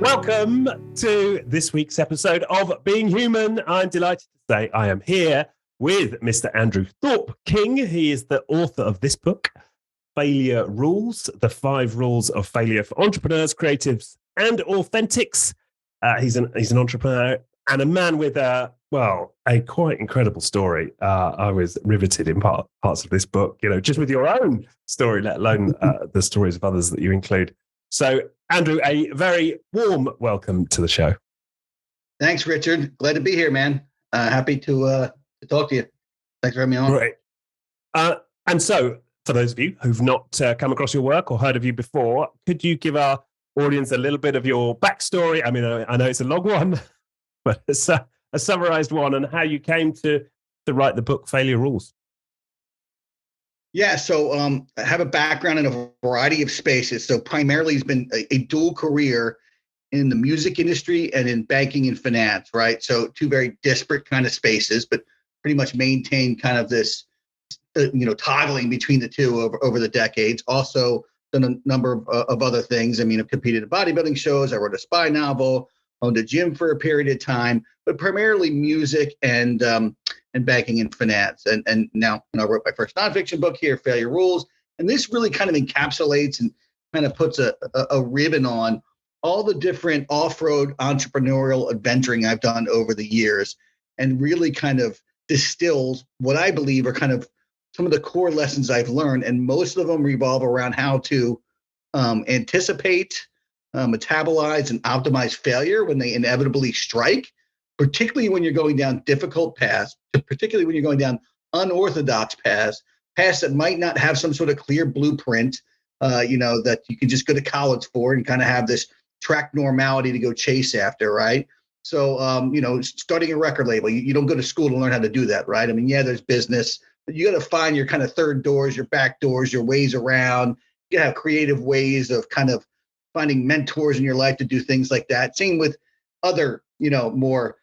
Welcome to this week's episode of Being Human. I'm delighted to say I am here with Mr. Andrew Thorp King. He is the author of this book, Failure Rules, the 5 Rules of Failure for Entrepreneurs, Creatives, and Authentics. He's an entrepreneur and a man with a quite incredible story. I was riveted in parts of this book, just with your own story, let alone the stories of others that you include. So, Andrew, a very warm welcome to the show. Thanks, Richard. Glad to be here, man. Happy to talk to you. Thanks for having me on. Great. And so, for those of you who've not come across your work or heard of you before, could you give our audience a little bit of your backstory? I mean, I know it's a long one, but it's a summarized one, and how you came to write the book, Failure Rules. Yeah, so I have a background in a variety of spaces. So primarily it's been a dual career in the music industry and in banking and finance, right? So 2 very disparate kind of spaces, but pretty much maintain kind of this, toggling between the 2 over the decades. Also done a number of other things. I mean, I've competed in bodybuilding shows. I wrote a spy novel, owned a gym for a period of time, but primarily music and banking and finance. And now I wrote my first nonfiction book here, Failure Rules. And this really kind of encapsulates and kind of puts a ribbon on all the different off-road entrepreneurial adventuring I've done over the years, and really kind of distills what I believe are kind of some of the core lessons I've learned. And most of them revolve around how to anticipate, metabolize, and optimize failure when they inevitably strike, particularly when you're going down difficult paths, particularly when you're going down unorthodox paths that might not have some sort of clear blueprint, that you can just go to college for and kind of have this track normality to go chase after, right? So, starting a record label, you don't go to school to learn how to do that, right? I mean, yeah, there's business, but you got to find your kind of third doors, your back doors, your ways around. You have creative ways of kind of finding mentors in your life to do things like that. Same with other, more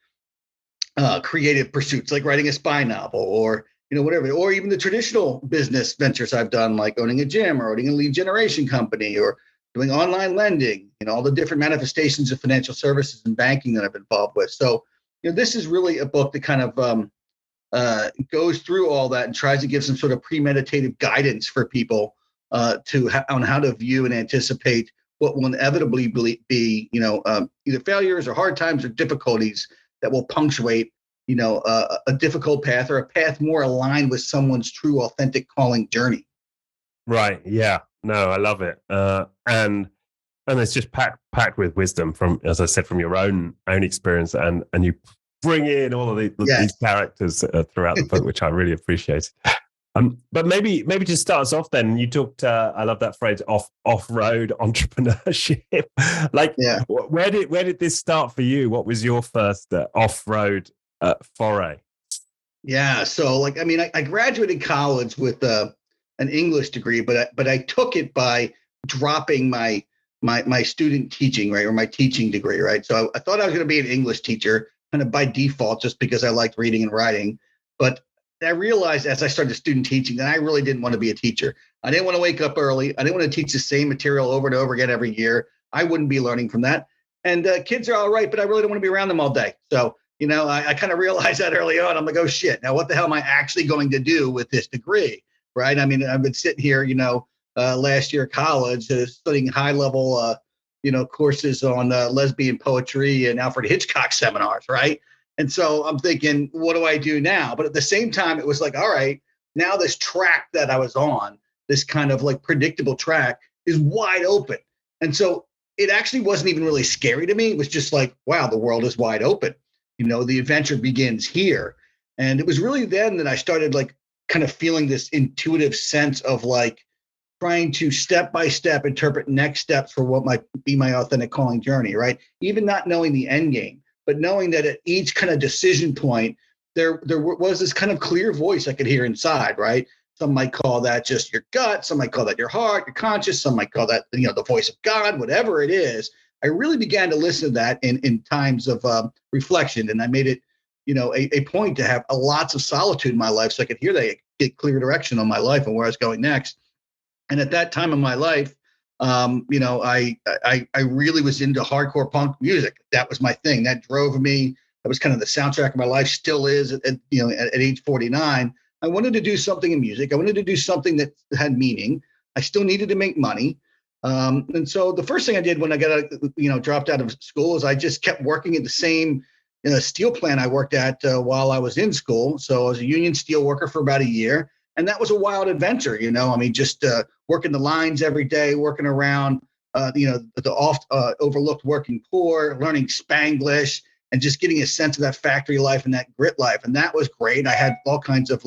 creative pursuits, like writing a spy novel or, whatever, or even the traditional business ventures I've done, like owning a gym or owning a lead generation company or doing online lending, all the different manifestations of financial services and banking that I've been involved with. So, this is really a book that kind of goes through all that and tries to give some sort of premeditative guidance for people on how to view and anticipate what will inevitably be, either failures or hard times or difficulties that will punctuate, a difficult path or a path more aligned with someone's true, authentic calling journey. Right. Yeah. No, I love it. And it's just packed with wisdom from, as I said, from your own experience, and you bring in all of these characters throughout the book, which I really appreciate. But maybe to start us off, then you talked. I love that phrase, off-road entrepreneurship. Where did this start for you? What was your first off-road foray? Yeah, so I graduated college with an English degree, but I took it by dropping my student teaching, right, or my teaching degree, right. So I thought I was going to be an English teacher, kind of by default, just because I liked reading and writing, but I realized as I started student teaching that I really didn't want to be a teacher. I didn't want to wake up early. I didn't want to teach the same material over and over again every year. I wouldn't be learning from that. And kids are all right, but I really don't want to be around them all day. So, I kind of realized that early on. I'm like, oh, shit. Now, what the hell am I actually going to do with this degree? Right. I mean, I've been sitting here, last year of college studying high level, courses on lesbian poetry and Alfred Hitchcock seminars. Right. And so I'm thinking, what do I do now? But at the same time, it was like, all right, now this track that I was on, this kind of like predictable track, is wide open. And so it actually wasn't even really scary to me. It was just like, wow, the world is wide open. The adventure begins here. And it was really then that I started like kind of feeling this intuitive sense of like trying to step by step interpret next steps for what might be my authentic calling journey, right? Even not knowing the end game, but knowing that at each kind of decision point, there was this kind of clear voice I could hear inside, right? Some might call that just your gut. Some might call that your heart, your conscious. Some might call that, the voice of God, whatever it is. I really began to listen to that in times of reflection. And I made it, a point to have lots of solitude in my life so I could hear that, get clear direction on my life and where I was going next. And at that time in my life, I really was into hardcore punk music. That was my thing. That drove me. That was kind of the soundtrack of my life. Still is at age 49. I wanted to do something in music. I wanted to do something that had meaning. I still needed to make money. And so the first thing I did when I dropped out of school is I just kept working at the same steel plant I worked at while I was in school. So I was a union steel worker for about a year. And that was a wild adventure, just working the lines every day, working around, the oft overlooked working poor, learning Spanglish, and just getting a sense of that factory life and that grit life. And that was great. I had all kinds of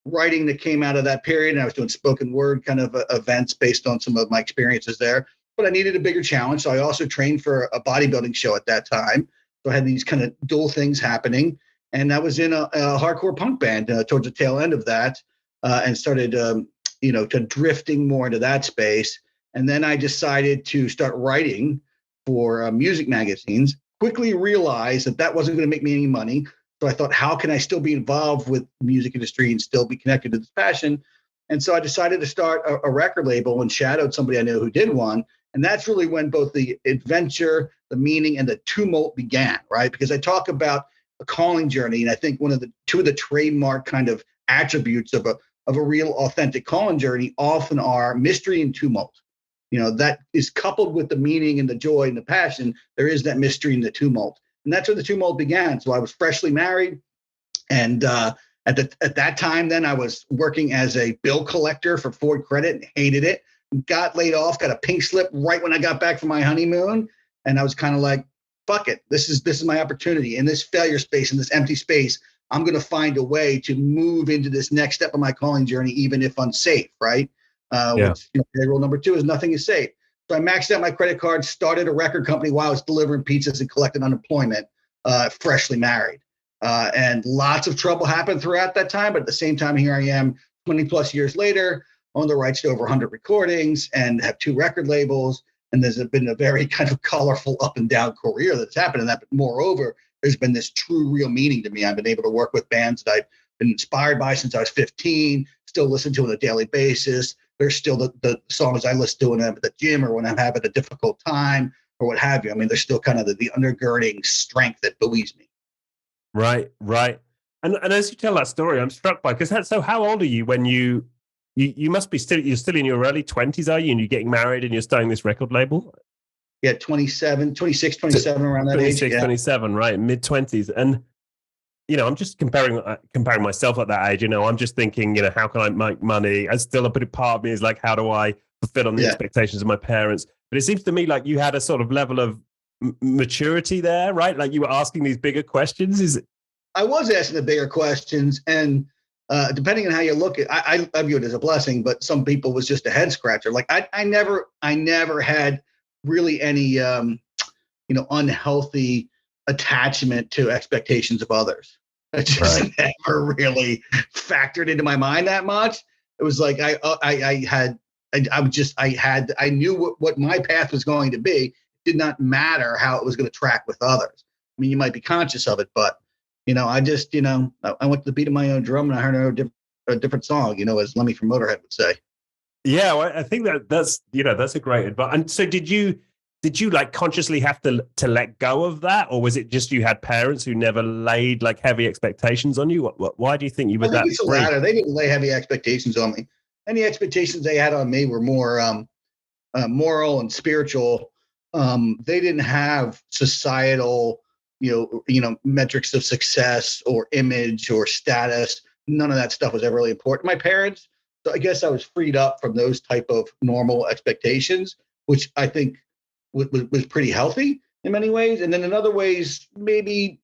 writing that came out of that period. And I was doing spoken word kind of events based on some of my experiences there. But I needed a bigger challenge. So I also trained for a bodybuilding show at that time. So I had these kind of dual things happening. And I was in a hardcore punk band towards the tail end of that. And started, to drifting more into that space. And then I decided to start writing for music magazines. Quickly realized that wasn't going to make me any money. So I thought, how can I still be involved with the music industry and still be connected to this passion? And so I decided to start a record label and shadowed somebody I knew who did one. And that's really when both the adventure, the meaning, and the tumult began, right? Because I talk about a calling journey. And I think two of the trademark kind of attributes of a real authentic calling journey often are mystery and tumult. That is coupled with the meaning and the joy and the passion. There is that mystery and the tumult. And that's where the tumult began. So I was freshly married. And at that time, then I was working as a bill collector for Ford Credit and hated it. Got laid off, got a pink slip right when I got back from my honeymoon. And I was kind of like, fuck it. This is my opportunity. In this failure space, in this empty space, I'm going to find a way to move into this next step of my calling journey, even if unsafe, right? Which rule number 2 is nothing is safe. So I maxed out my credit card, started a record company while I was delivering pizzas and collecting unemployment, freshly married. And lots of trouble happened throughout that time. But at the same time, here I am 20 plus years later, own the rights to over 100 recordings and have 2 record labels. And there's been a very kind of colorful up and down career that's happened in that. But moreover, there's been this true, real meaning to me. I've been able to work with bands that I've been inspired by since I was 15, still listen to on a daily basis. There's still the songs I listen to when I'm at the gym or when I'm having a difficult time or what have you. I mean, there's still kind of the undergirding strength that buoys me. Right. And as you tell that story, I'm struck by, because so how old are you when you must be you're still in your early 20s, are you? And you're getting married and you're starting this record label? Yeah, 26, 27, around that 26, age. 27, right, mid 20s. And, I'm just comparing myself at that age. I'm just thinking, how can I make money? And still a bit of part of me is like, how do I fulfill on the expectations of my parents? But it seems to me like you had a sort of level of maturity there, right? Like you were asking these bigger questions. I was asking the bigger questions, and depending on how you look at it, I view it as a blessing, but some people was just a head scratcher. Like I never had really any unhealthy attachment to expectations of others. It just never really factored into my mind that much. It was like I knew what my path was going to be. It did not matter how it was going to track with others. I mean, you might be conscious of it, but I just I went to the beat of my own drum and I heard a different song, as Lemmy from Motorhead would say. Yeah, well, I think that's a great advice. And so did you like consciously have to let go of that, or was it just you had parents who never laid like heavy expectations on you? Why do you think you were that? It's the latter. They didn't lay heavy expectations on me. Any expectations they had on me were more moral and spiritual. They didn't have societal, metrics of success or image or status. None of that stuff was ever really important. My parents, so I guess I was freed up from those type of normal expectations, which I think was pretty healthy in many ways. And then in other ways, maybe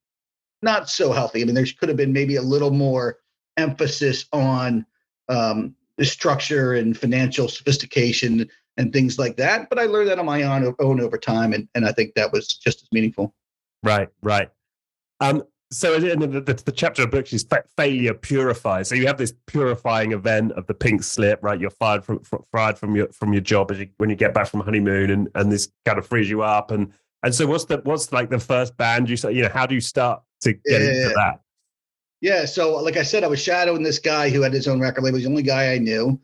not so healthy. I mean, there could have been maybe a little more emphasis on the structure and financial sophistication and things like that. But I learned that on my own over time. And I think that was just as meaningful. Right. So the chapter of the book is failure purifies. So you have this purifying event of the pink slip, right? You're fired from your job when you get back from honeymoon, and this kind of frees you up. And so what's like the first band you how do you start to get into that? Yeah. So like I said, I was shadowing this guy who had his own record label. He's the only guy I knew.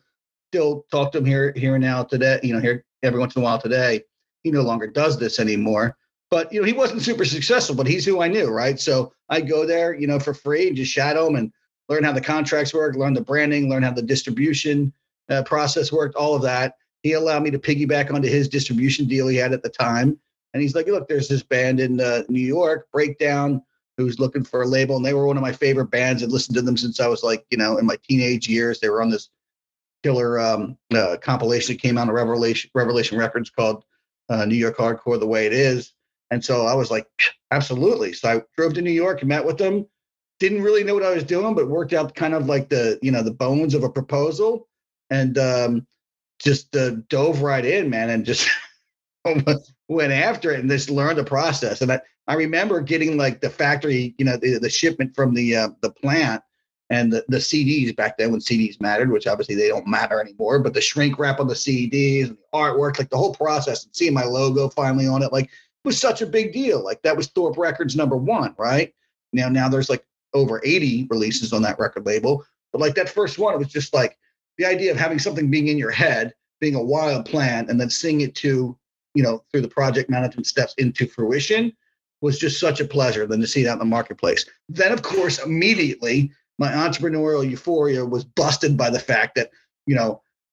Still talk to him here and now today, here every once in a while today. He no longer does this anymore. But, he wasn't super successful, but he's who I knew, right? So I go there, for free and just shadow him and learn how the contracts work, learn the branding, learn how the distribution process worked, all of that. He allowed me to piggyback onto his distribution deal he had at the time. And he's like, look, there's this band in New York, Breakdown, who's looking for a label. And they were one of my favorite bands. I'd listened to them since I was like, in my teenage years. They were on this killer compilation that came out on Revelation Records called New York Hardcore the Way It Is. And so I was like, absolutely. So I drove to New York and met with them. Didn't really know what I was doing, but worked out kind of like the bones of a proposal, and just dove right in, man, and just went after it and just learned the process. And I remember getting like the factory, the shipment from the plant and the CDs back then when CDs mattered, which obviously they don't matter anymore, but the shrink wrap on the CDs and the artwork, like the whole process, and seeing my logo finally on it, like it was such a big deal. Like that was Thorp Records #1, right? Now there's like over 80 releases on that record label. But like that first one, it was just like the idea of having something being in your head, being a wild plan, and then seeing it to, through the project management steps into fruition was just such a pleasure than to see that in the marketplace. Then, of course, immediately my entrepreneurial euphoria was busted by the fact that,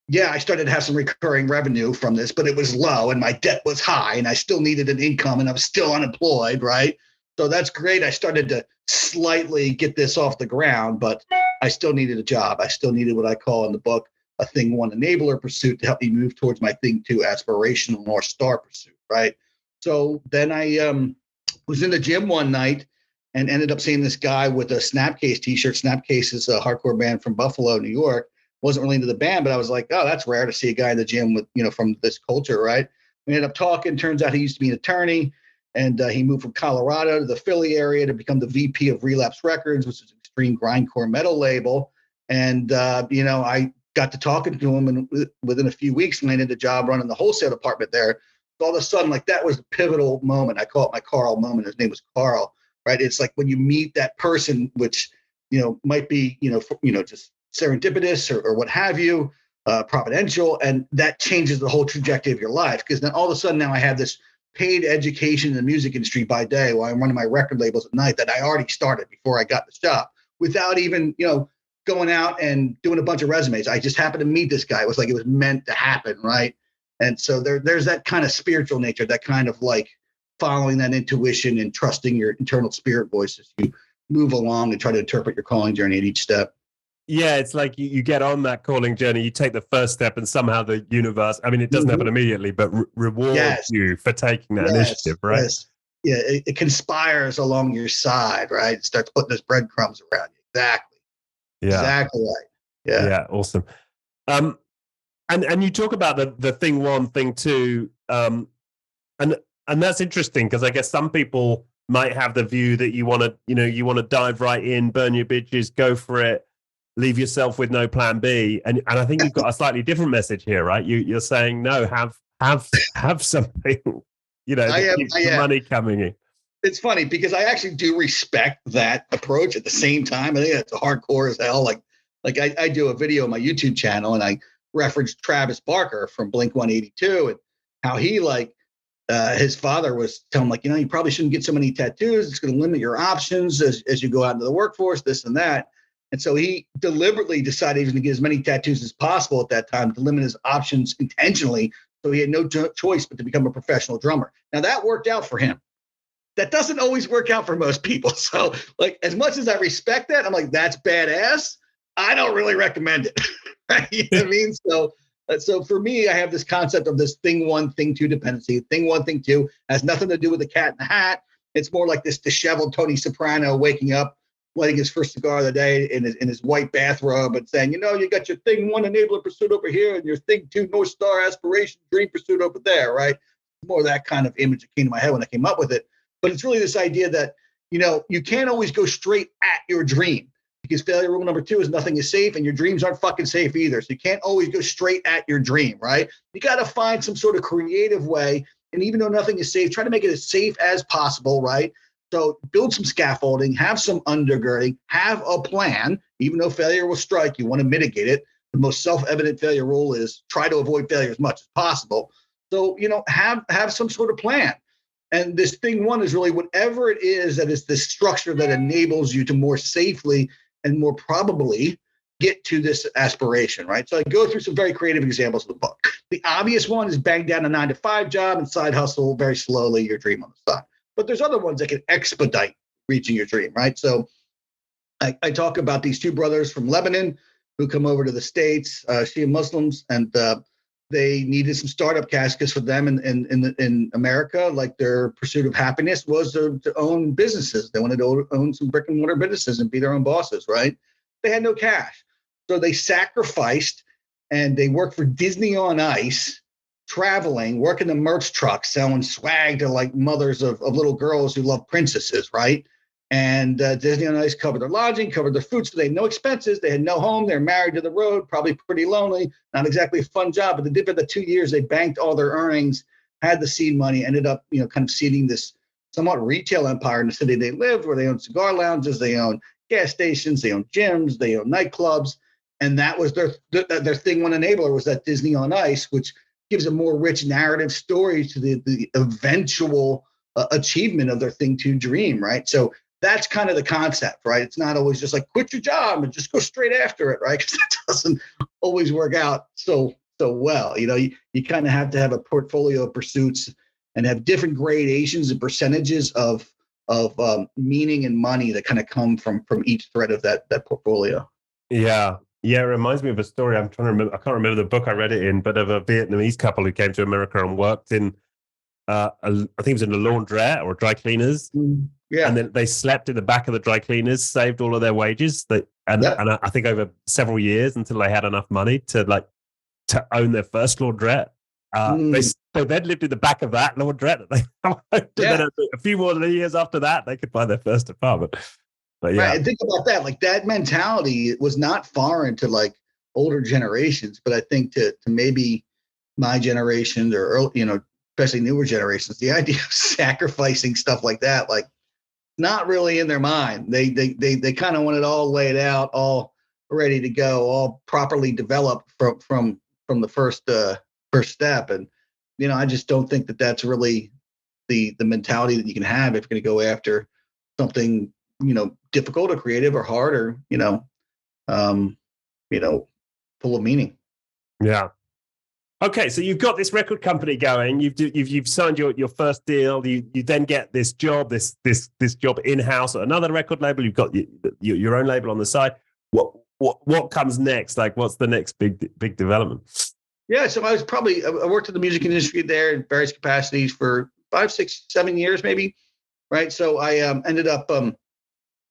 I started to have some recurring revenue from this, but it was low and my debt was high and I still needed an income and I was still unemployed, right? So that's great. I started to slightly get this off the ground, but I still needed a job. I still needed what I call in the book a thing one enabler pursuit to help me move towards my thing two aspirational North Star pursuit, right? So then I was in the gym one night and ended up seeing this guy with a Snapcase t-shirt. Snapcase is a hardcore band from Buffalo, New York. Wasn't really into the band, but I was like, oh, that's rare to see a guy in the gym with, from this culture, right? We ended up talking. Turns out he used to be an attorney, and he moved from Colorado to the Philly area to become the VP of Relapse Records, which is an extreme grindcore metal label. And, I got to talking to him, and within a few weeks landed a job running the wholesale department there. So all of a sudden, like that was a pivotal moment. I call it my Carl moment. His name was Carl, right? It's like when you meet that person, which, might be, just serendipitous or what have you, providential, and that changes the whole trajectory of your life. Because then all of a sudden now I have this paid education in the music industry by day while I'm running my record labels at night that I already started before I got the job without even, going out and doing a bunch of resumes. I just happened to meet this guy. It was like it was meant to happen, right? And so there's that kind of spiritual nature, that kind of like following that intuition and trusting your internal spirit voice as you move along and try to interpret your calling journey at each step. Yeah, it's like you get on that calling journey, you take the first step, and somehow the universe, I mean, it doesn't happen immediately, but rewards you for taking that initiative, right? Yes. Yeah, it conspires along your side, right? It starts putting those breadcrumbs around you. Exactly. Yeah. Exactly right. Yeah. Yeah, awesome. And you talk about the thing one, thing two, and that's interesting because I guess some people might have the view that you want to dive right in, burn your bridges, go for it, leave yourself with no plan B. And I think you've got a slightly different message here, right? You're saying no, have something, that keeps the money coming in. It's funny because I actually do respect that approach. At the same time, I think that's hardcore as hell. Like I do a video on my YouTube channel and I reference Travis Barker from Blink-182 and how he his father was telling him you probably shouldn't get so many tattoos. It's going to limit your options as you go out into the workforce, this and that. And so he deliberately decided he was going to get as many tattoos as possible at that time to limit his options intentionally. So he had no choice but to become a professional drummer. Now that worked out for him. That doesn't always work out for most people. So as much as I respect that, I'm like, that's badass. I don't really recommend it. Right? You know what I mean? So for me, I have this concept of this thing one, thing two dependency. Thing one, thing two has nothing to do with the cat in the hat. It's more like this disheveled Tony Soprano waking up, lighting his first cigar of the day in his white bathrobe and saying, you got your thing one enabler pursuit over here and your thing two North Star aspiration dream pursuit over there, right? More of that kind of image that came to my head when I came up with it. But it's really this idea that, you can't always go straight at your dream because failure rule number 2 is nothing is safe and your dreams aren't fucking safe either. So you can't always go straight at your dream, right? You got to find some sort of creative way. And even though nothing is safe, try to make it as safe as possible, right? So build some scaffolding, have some undergirding, have a plan. Even though failure will strike, you want to mitigate it. The most self-evident failure rule is try to avoid failure as much as possible. So, have some sort of plan. And this thing one is really whatever it is that is the structure that enables you to more safely and more probably get to this aspiration, right? So I go through some very creative examples of the book. The obvious one is bang down a 9-to-5 job and side hustle very slowly your dream on the side. But there's other ones that can expedite reaching your dream, right? So I talk about these two brothers from Lebanon who come over to the States, Shia Muslims, and they needed some startup cash because for them in America, like their pursuit of happiness was to own businesses. They wanted to own some brick and mortar businesses and be their own bosses, right? They had no cash. So they sacrificed and they worked for Disney on Ice, traveling, working the merch truck, selling swag to like mothers of little girls who love princesses, right? And Disney on Ice covered their lodging, covered their food, so they had no expenses. They had no home. They're married to the road, probably pretty lonely, not exactly a fun job. But they did for the 2 years, they banked all their earnings, had the seed money, ended up, kind of seeding this somewhat retail empire in the city they lived, where they owned cigar lounges, they owned gas stations, they owned gyms, they owned nightclubs. And that was their thing one enabler was that Disney on Ice, which gives a more rich narrative story to the eventual achievement of their thing to dream, right? So that's kind of the concept, right? It's not always just like quit your job and just go straight after it, right? Because that doesn't always work out so well. You kind of have to have a portfolio of pursuits and have different gradations and percentages of meaning and money that kind of come from each thread of that portfolio. Yeah. Yeah, it reminds me of a story. I'm trying to remember. I can't remember the book I read it in, but of a Vietnamese couple who came to America and worked in, I think it was in a laundrette or dry cleaners. Yeah. And then they slept in the back of the dry cleaners, saved all of their wages. And I think over several years until they had enough money to own their first laundrette. They then lived in the back of that laundrette. And then a few more years after that, they could buy their first apartment. But yeah. Right. And think about that. Like that mentality was not foreign to like older generations, but I think to maybe my generation or early, especially newer generations, the idea of sacrificing stuff like that, like not really in their mind. They kind of want it all laid out, all ready to go, all properly developed from the first step. And I just don't think that that's really the mentality that you can have if you're going to go after something difficult or creative or hard or full of meaning. Yeah. Okay, so you've got this record company going. You've signed your first deal. You then get this job, this job in house at another record label. You've got your own label on the side. What comes next? Like, what's the next big development? Yeah, so I worked in the music industry there in various capacities for 5, 6, 7 years, maybe. Right. So I ended up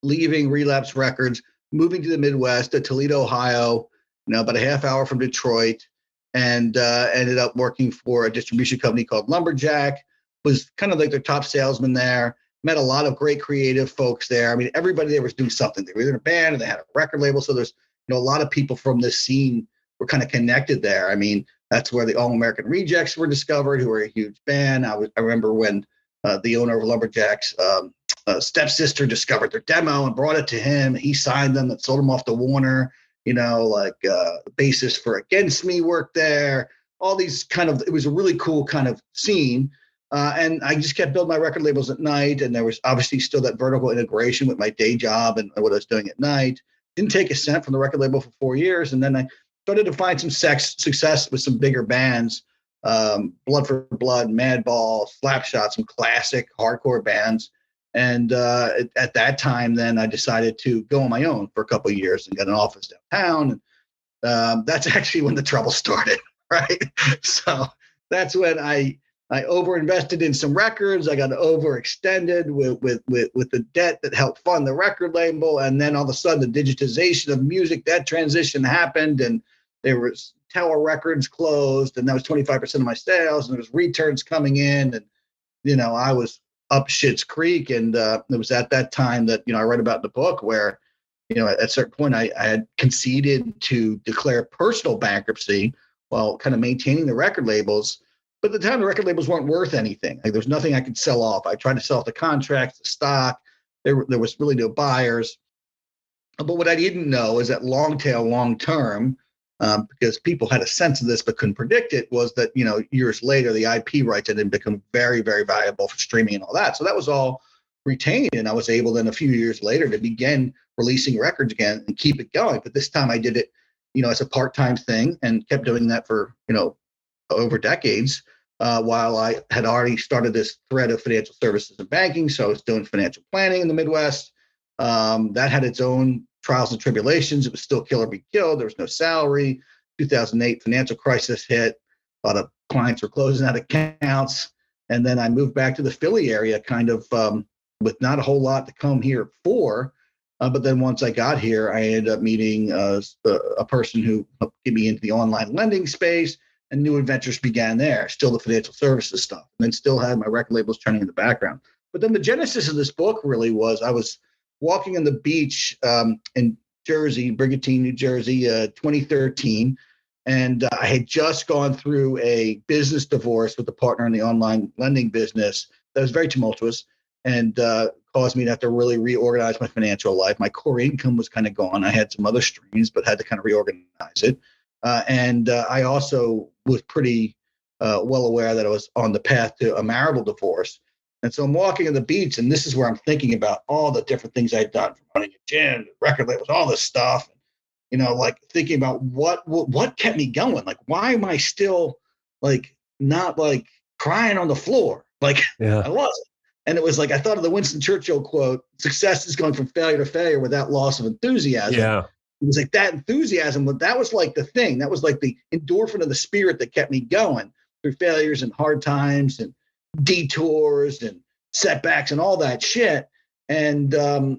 leaving Relapse Records, moving to the Midwest, to Toledo, Ohio, about a half hour from Detroit, and ended up working for a distribution company called Lumberjack. Was kind of like their top salesman there. Met a lot of great creative folks there. I mean, everybody there was doing something. They were either in a band or they had a record label. So there's a lot of people from this scene were kind of connected there. I mean, that's where the All American Rejects were discovered, who were a huge band. I remember when the owner of Lumberjacks stepsister discovered their demo and brought it to him. He signed them and sold them off to Warner. The bassist for Against Me worked there. All these it was a really cool kind of scene. And I just kept building my record labels at night. And there was obviously still that vertical integration with my day job and what I was doing at night. Didn't take a cent from the record label for 4 years. And then I started to find some success with some bigger bands. Blood for Blood, Madball, Slapshot, some classic hardcore bands. And at that time, then I decided to go on my own for a couple of years and get an office downtown. And that's actually when the trouble started, right? So that's when I overinvested in some records. I got overextended with the debt that helped fund the record label. And then all of a sudden, the digitization of music, that transition happened. And there was Tower Records closed, and that was 25% of my sales. And there was returns coming in. And, I was up Schitt's Creek. And it was at that time that, I read about in the book where, at a certain point, I had conceded to declare personal bankruptcy while kind of maintaining the record labels. But at the time, the record labels weren't worth anything. Like, there's nothing I could sell off. I tried to sell off the contracts, the stock. There was really no buyers. But what I didn't know is that long term, because people had a sense of this but couldn't predict it, was that, years later, the IP rights had become very, very valuable for streaming and all that. So that was all retained. And I was able then a few years later to begin releasing records again and keep it going. But this time I did it, as a part-time thing and kept doing that for, over decades, while I had already started this thread of financial services and banking. So I was doing financial planning in the Midwest. That had its own trials and tribulations. It was still kill or be killed. There was no salary. 2008 financial crisis hit. A lot of clients were closing out accounts. And then I moved back to the Philly area kind of with not a whole lot to come here for. But then once I got here, I ended up meeting a person who helped get me into the online lending space, and new adventures began there, still the financial services stuff, and then still had my record labels turning in the background. But then the genesis of this book really was, I was walking on the beach in Jersey, Brigantine, New Jersey, 2013. And I had just gone through a business divorce with a partner in the online lending business that was very tumultuous and caused me to have to really reorganize my financial life. My core income was kind of gone. I had some other streams, but had to kind of reorganize it. And I also was pretty well aware that I was on the path to a marital divorce. And so I'm walking on the beach, and this is where I'm thinking about all the different things I'd done, from running a gym, record labels, all this stuff. Like thinking about what kept me going. Like, why am I still not crying on the floor? Yeah. I wasn't. And it was I thought of the Winston Churchill quote, "Success is going from failure to failure without loss of enthusiasm." Yeah. It was that enthusiasm, but that was the thing. That was the endorphin of the spirit that kept me going through failures and hard times and detours and setbacks and all that shit. And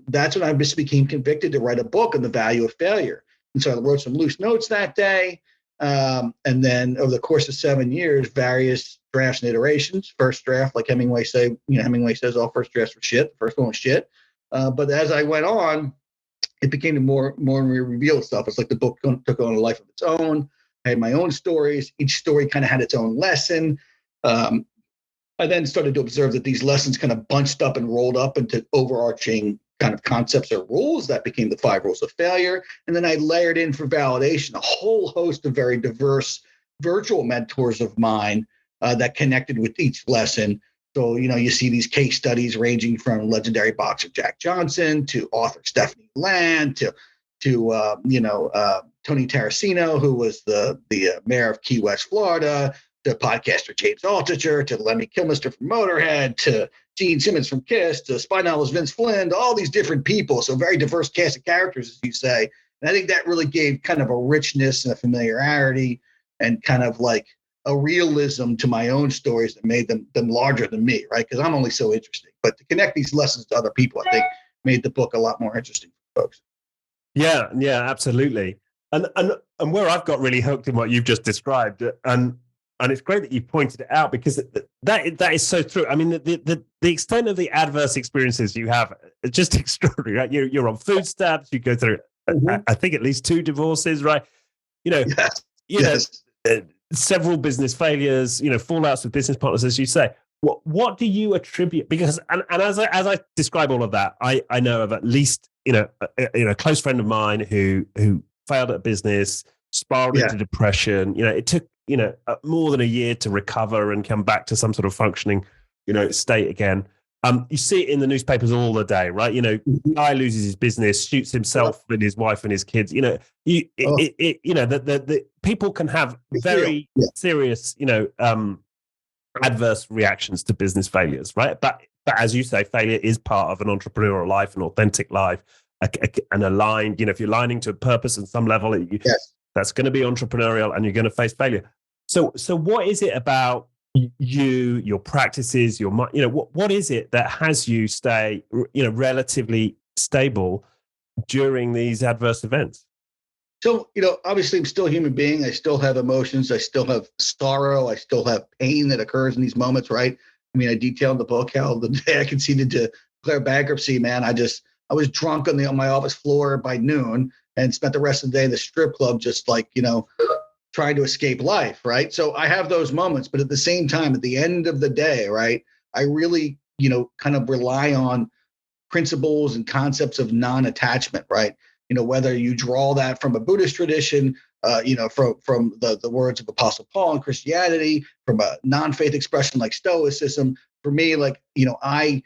that's when I just became convicted to write a book on the value of failure. And so I wrote some loose notes that day. And then over the course of 7 years, various drafts and iterations. First draft, like Hemingway Hemingway says all first drafts were shit. The first one was shit. But as I went on, it became more revealed stuff. It's like the book took on a life of its own. I had my own stories. Each story kind of had its own lesson. I then started to observe that these lessons kind of bunched up and rolled up into overarching kind of concepts or rules that became the 5 rules of failure. And then I layered in for validation a whole host of very diverse virtual mentors of mine that connected with each lesson. So, you see these case studies ranging from legendary boxer Jack Johnson to author Stephanie Land to Tony Tarasino, who was the mayor of Key West, Florida, to podcaster James Altucher, to Lemmy Kilmister from Motorhead, to Gene Simmons from Kiss, to spinalist Vince Flynn, to all these different people. So very diverse cast of characters, as you say. And I think that really gave kind of a richness and a familiarity and kind of a realism to my own stories that made them larger than me, right? Because I'm only so interesting. But to connect these lessons to other people, I think made the book a lot more interesting for folks. Yeah, absolutely. And where I've got really hooked in what you've just described, and it's great that you pointed it out, because that is so true. I mean, the extent of the adverse experiences you have is just extraordinary, right? You're on food stamps. You go through, I think, at least 2 divorces, right? Yes. Several business failures, fallouts with business partners, as you say. What do you attribute? Because and as I describe all of that, I know of at least a close friend of mine who failed at business, spiraled into depression. It took more than a year to recover and come back to some sort of functioning state again. You see it in the newspapers all the day, right? Guy loses his business, shoots himself and his wife and his kids. The people can have very serious, adverse reactions to business failures, right? But as you say, failure is part of an entrepreneurial life, an authentic life, and aligned. If you're aligning to a purpose on some level, that's going to be entrepreneurial, and you're going to face failure. So what is it about you, your practices, your mind? What is it that has you stay, relatively stable during these adverse events? So, obviously I'm still a human being. I still have emotions. I still have sorrow. I still have pain that occurs in these moments, right? I mean, I detailed in the book how the day I conceded to declare bankruptcy, man, I was drunk on my office floor by noon and spent the rest of the day in the strip club, just trying to escape life, right? So I have those moments, but at the same time, at the end of the day, right, I really, kind of rely on principles and concepts of non-attachment, right? Whether you draw that from a Buddhist tradition, from the words of Apostle Paul in Christianity, from a non-faith expression like Stoicism. For me, like, I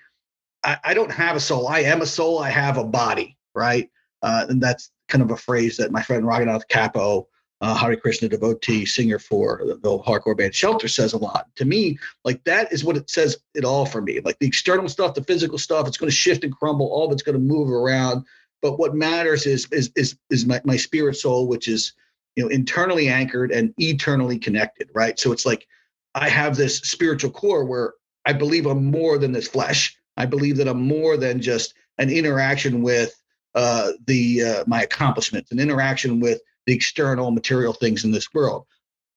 don't have a soul. I am a soul. I have a body, right? And that's kind of a phrase that my friend Raghunath Kapo, Hare Krishna devotee, singer for the hardcore band Shelter, says a lot. To me, like, that is what it says it all for me. Like, the external stuff, the physical stuff, it's going to shift and crumble. All of it's going to move around. But what matters is my spirit soul, which is, internally anchored and eternally connected, right? So it's like I have this spiritual core where I believe I'm more than this flesh. I believe that I'm more than just an interaction with my accomplishments, an interaction with the external material things in this world.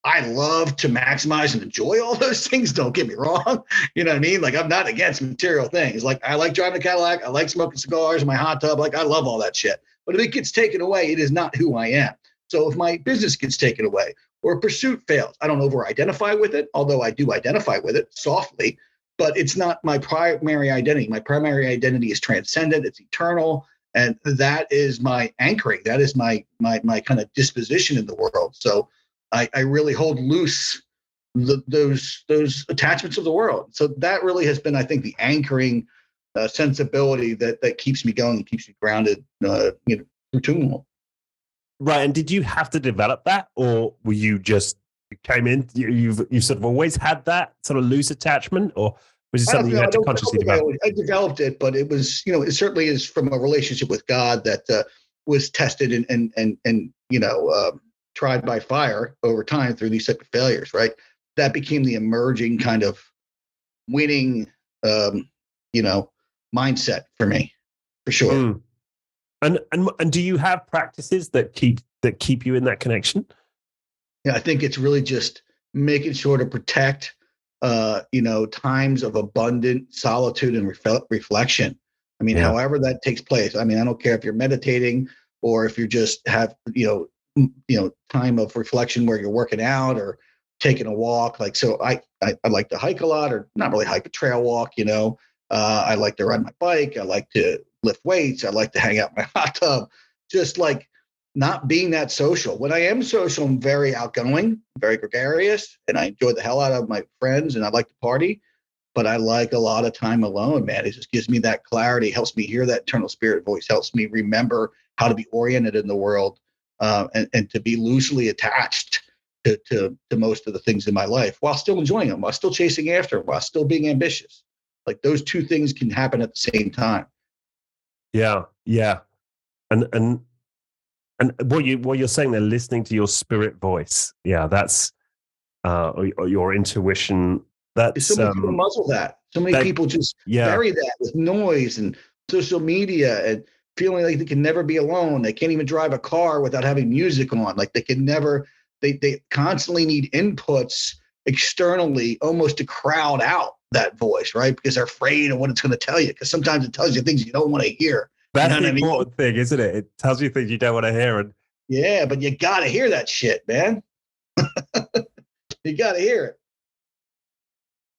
I love to maximize and enjoy all those things. Don't get me wrong. You know what I mean? Like, I'm not against material things. Like, I like driving a Cadillac. I like smoking cigars in my hot tub. Like, I love all that shit. But if it gets taken away, it is not who I am. So if my business gets taken away or a pursuit fails, I don't over-identify with it, although I do identify with it softly, but it's not my primary identity. My primary identity is transcendent. It's eternal. And that is my anchoring. That is my kind of disposition in the world. So I really hold loose those attachments of the world. So that really has been, I think, the anchoring sensibility that keeps me going and keeps me grounded, through turmoil. Right. And did you have to develop that, or were you just came in? You've sort of always had that sort of loose attachment, or was it something you had to consciously develop? I developed it, but it was, it certainly is from a relationship with God that was tested and tried by fire over time through these type of failures. Right. That became the emerging kind of winning, mindset for me, for sure. Mm. And do you have practices that keep you in that connection? Yeah, I think it's really just making sure to protect, times of abundant solitude and reflection. I mean, however that takes place. I mean, I don't care if you're meditating or if you just have, time of reflection where you're working out or taking a walk. Like, so I like to hike a lot, or not really hike, but trail walk. I like to ride my bike. I like to lift weights. I like to hang out in my hot tub. Just like not being that social. When I am social, I'm very outgoing, very gregarious, and I enjoy the hell out of my friends, and I like to party. But I like a lot of time alone, man. It just gives me that clarity, helps me hear that internal spirit voice, helps me remember how to be oriented in the world, and to be loosely attached to most of the things in my life while still enjoying them, while still chasing after them, while still being ambitious. Like, those two things can happen at the same time. Yeah. And what you're saying, they're listening to your spirit voice. Yeah, that's or your intuition. That's so many people muzzle that. So many people just bury that with noise and social media and feeling like they can never be alone. They can't even drive a car without having music on. Like, they can never. They constantly need inputs externally, almost to crowd out that voice, right? Because they're afraid of what it's going to tell you. Because sometimes it tells you things you don't want to hear. That's the important thing, isn't it? It tells you things you don't want to hear. And yeah, but you got to hear that shit, man. You got to hear it.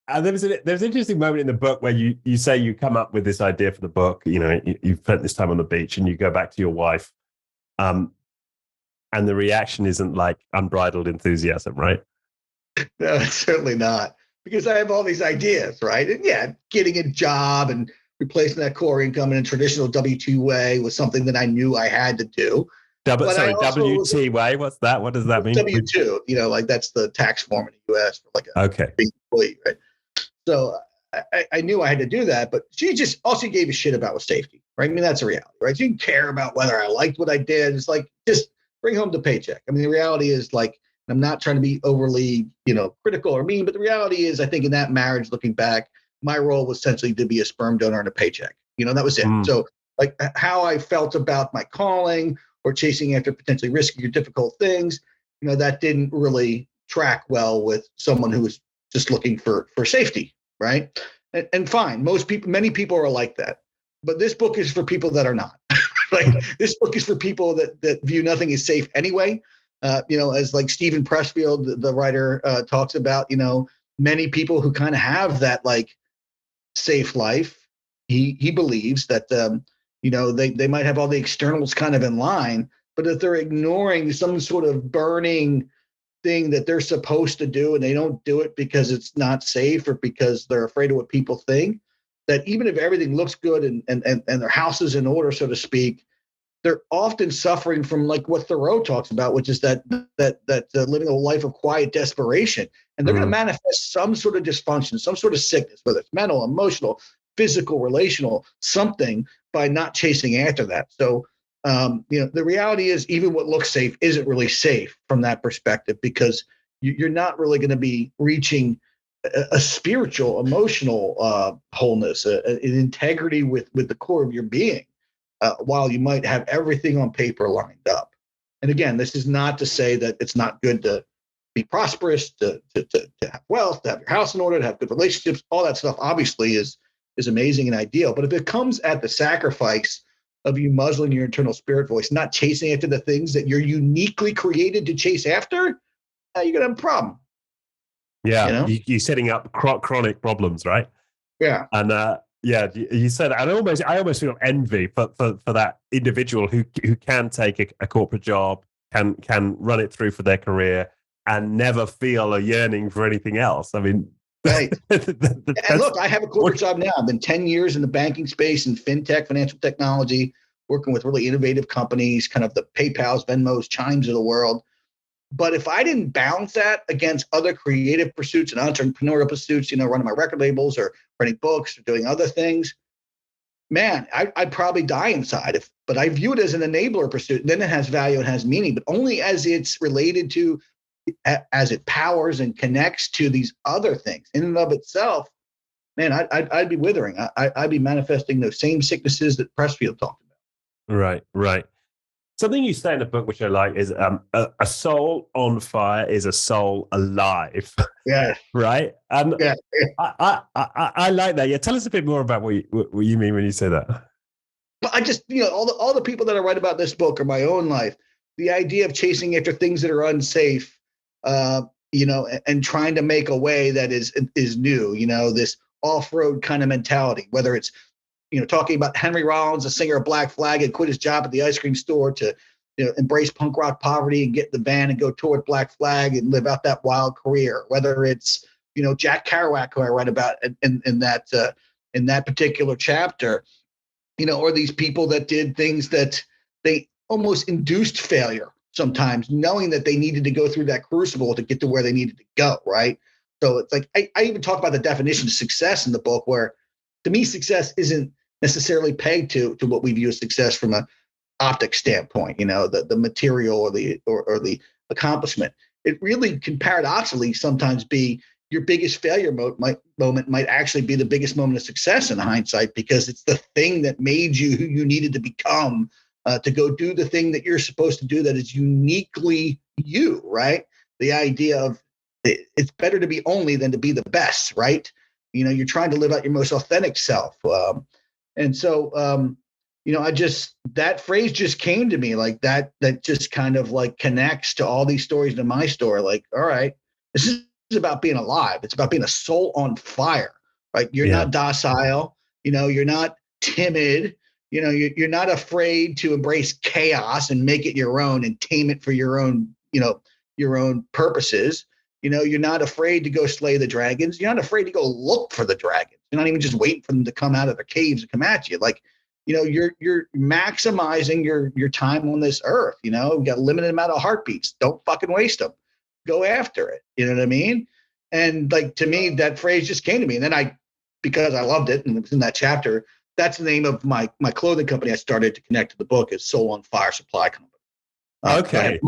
And there's an interesting moment in the book where you say you come up with this idea for the book. You've spent this time on the beach, and you go back to your wife, and the reaction isn't like unbridled enthusiasm, right? No, it's certainly not, because I have all these ideas, right? And yeah, getting a job and replacing that core income in a traditional W-2 way was something that I knew I had to do. WT way. What's that? What does that mean? W-2, like, that's the tax form in the U.S. for like a big employee, right? So I knew I had to do that, but all she gave a shit about was safety, right? I mean, that's a reality, right? She didn't care about whether I liked what I did. It's like, just bring home the paycheck. I mean, the reality is, like, I'm not trying to be overly, critical or mean, but the reality is, I think in that marriage, looking back, my role was essentially to be a sperm donor and a paycheck. That was it. So, like, how I felt about my calling or chasing after potentially risky or difficult things, that didn't really track well with someone who was just looking for safety, right? And fine, many people are like that. But this book is for people that are not. Like, this book is for people that view nothing as safe anyway. As like Stephen Pressfield, the writer, talks about, many people who kind of have that, like, safe life. He believes that, they might have all the externals kind of in line, But if they're ignoring some sort of burning thing that they're supposed to do and they don't do it because it's not safe or because they're afraid of what people think, that even if everything looks good and their house is in order, so to speak, they're often suffering from like what Thoreau talks about, which is that living a life of quiet desperation, and they're going to manifest some sort of dysfunction, some sort of sickness, whether it's mental, emotional, physical, relational, something, by not chasing after that. So, the reality is, even what looks safe isn't really safe from that perspective, because you're not really going to be reaching a spiritual, emotional wholeness, an integrity with the core of your being. While you might have everything on paper lined up. And again, this is not to say that it's not good to be prosperous, to have wealth, to have your house in order, to have good relationships. All that stuff obviously is amazing and ideal. But if it comes at the sacrifice of you muzzling your internal spirit voice, not chasing after the things that you're uniquely created to chase after, you're going to have a problem. Yeah, you're setting up chronic problems, right? Yeah. And you said, and I almost feel envy for that individual who can take a corporate job, can run it through for their career, and never feel a yearning for anything else. I mean, right. And look, I have a corporate job now. I've been 10 years in the banking space and fintech, financial technology, working with really innovative companies, kind of the PayPals, Venmos, Chimes of the world. But if I didn't balance that against other creative pursuits and entrepreneurial pursuits, running my record labels or writing books or doing other things, man, I'd probably die inside. But I view it as an enabler pursuit. And then it has value and has meaning, but only as it's related to, as it powers and connects to these other things. In and of itself, man, I'd be withering. I'd be manifesting those same sicknesses that Pressfield talked about. Right. Something you say in the book, which I like, is a soul on fire is a soul alive. Yeah. Right. And yeah. I like that. Yeah. Tell us a bit more about what you mean when you say that. But I just, all the people that I write about this book are my own life. The idea of chasing after things that are unsafe, and trying to make a way that is new, this off-road kind of mentality, whether it's, talking about Henry Rollins, the singer of Black Flag, had quit his job at the ice cream store to, embrace punk rock poverty and get in the van and go toward Black Flag and live out that wild career. Whether it's, Jack Kerouac, who I write about in that particular chapter, or these people that did things that they almost induced failure sometimes, knowing that they needed to go through that crucible to get to where they needed to go. Right. So it's like, I even talk about the definition of success in the book, where to me, success isn't necessarily pegged to what we view as success from an optic standpoint, the material or the accomplishment. It really can paradoxically sometimes be your biggest failure moment might actually be the biggest moment of success in hindsight, because it's the thing that made you who you needed to become, to go do the thing that you're supposed to do that is uniquely you, right? The idea of it's better to be only than to be the best, right? You're trying to live out your most authentic self. And so, that phrase just came to me like that just kind of like connects to all these stories in my story. Like, all right, this is about being alive. It's about being a soul on fire, right? You're not docile, you're not timid, you're not afraid to embrace chaos and make it your own and tame it for your own, your own purposes. You're not afraid to go slay the dragons. You're not afraid to go look for the dragons. You're not even just waiting for them to come out of their caves and come at you. Like, you're maximizing your time on this earth. We've got a limited amount of heartbeats. Don't fucking waste them. Go after it. You know what I mean? And like, to me, that phrase just came to me. And then because I loved it and it was in that chapter, that's the name of my clothing company I started to connect to the book, is Soul on Fire Supply Company. Okay.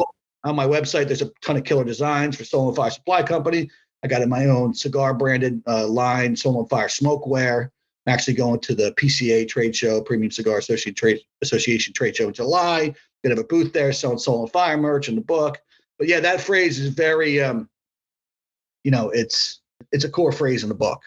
On my website, there's a ton of killer designs for Soul on Fire Supply Company. I got in my own cigar branded line, Soul on Fire Smokewear. I'm actually going to the PCA trade show, Premium Cigar Association trade show in July. Gonna have a booth there selling Soul on Fire merch and the book. But yeah, that phrase is very, it's a core phrase in the book.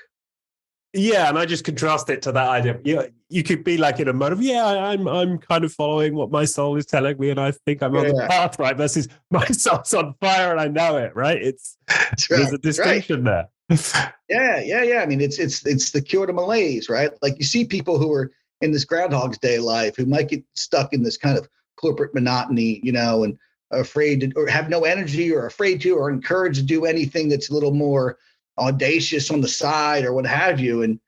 Yeah, and I just contrast it to that idea. You could be like in a mode of, I'm kind of following what my soul is telling me, and I think I'm on the path, right? Versus my soul's on fire and I know it, right? There's a distinction there. Yeah. I mean, it's the cure to malaise, right? Like, you see people who are in this Groundhog's Day life who might get stuck in this kind of corporate monotony, and afraid to, or have no energy, or afraid to, or encouraged to do anything that's a little more audacious on the side or what have you. And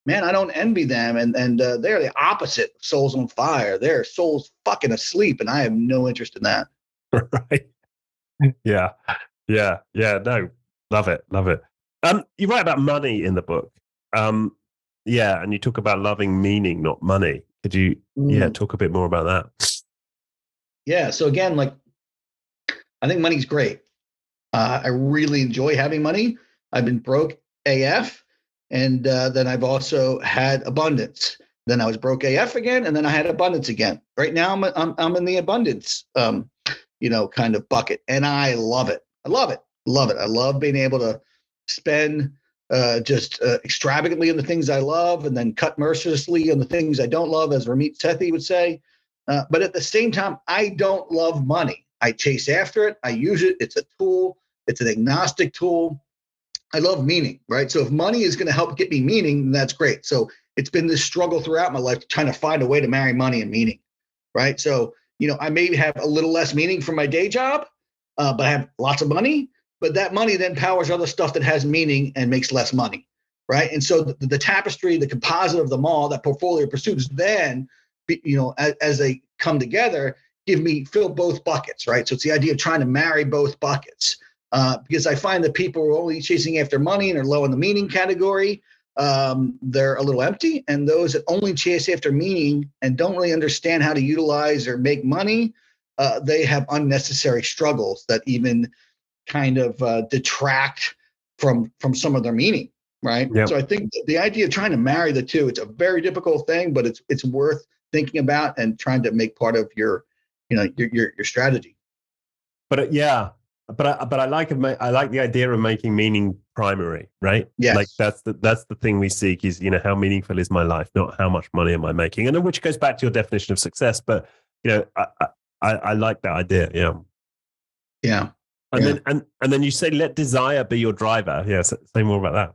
man, I don't envy them. And they're the opposite of souls on fire. Their souls fucking asleep, and I have no interest in that. Right. Yeah. Yeah. Yeah. No, love it. Love it. You write about money in the book. Yeah. And you talk about loving meaning, not money. Could you, talk a bit more about that? Yeah. So again, like, I think money's great. I really enjoy having money. I've been broke AF, and then I've also had abundance. Then I was broke AF again, and then I had abundance again. Right now, I'm in the abundance, kind of bucket, and I love it. I love it. Love it. I love being able to spend just extravagantly on the things I love, and then cut mercilessly on the things I don't love, as Ramit Sethi would say. But at the same time, I don't love money. I chase after it. I use it. It's a tool. It's an agnostic tool. I love meaning, right? So if money is going to help get me meaning, then that's great. So it's been this struggle throughout my life trying to find a way to marry money and meaning, right? So, I maybe have a little less meaning from my day job, but I have lots of money. But that money then powers other stuff that has meaning and makes less money, right? And so the tapestry, the composite of them all, that portfolio pursuits, then, as they come together, fill both buckets, right? So it's the idea of trying to marry both buckets. Because I find that people who are only chasing after money and are low in the meaning category, they're a little empty. And those that only chase after meaning and don't really understand how to utilize or make money, they have unnecessary struggles that even kind of detract from some of their meaning, right? Yep. So I think the idea of trying to marry the two, it's a very difficult thing, but it's worth thinking about and trying to make part of your strategy. But but I like the idea of making meaning primary, right? Yes. Like that's the thing we seek is, how meaningful is my life, not how much money am I making, and which goes back to your definition of success. But I like that idea. Yeah. Yeah. And then you say let desire be your driver. Yeah. Say more about that.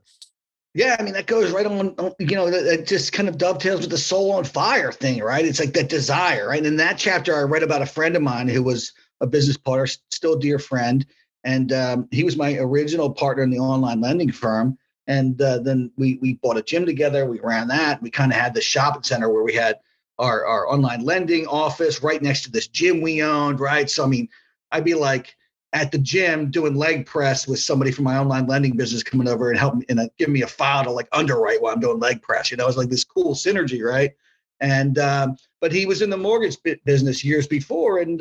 Yeah, I mean, that goes right on, that just kind of dovetails with the soul on fire thing, right? It's like that desire, right? In that chapter, I read about a friend of mine who was a business partner, still a dear friend. And he was my original partner in the online lending firm. And then we bought a gym together. We ran that. We kind of had the shopping center where we had our online lending office right next to this gym we owned, right? So, I mean, I'd be like, at the gym doing leg press with somebody from my online lending business coming over and help me and give me a file to like underwrite while I'm doing leg press. It's like this cool synergy, right? And but he was in the mortgage business years before, and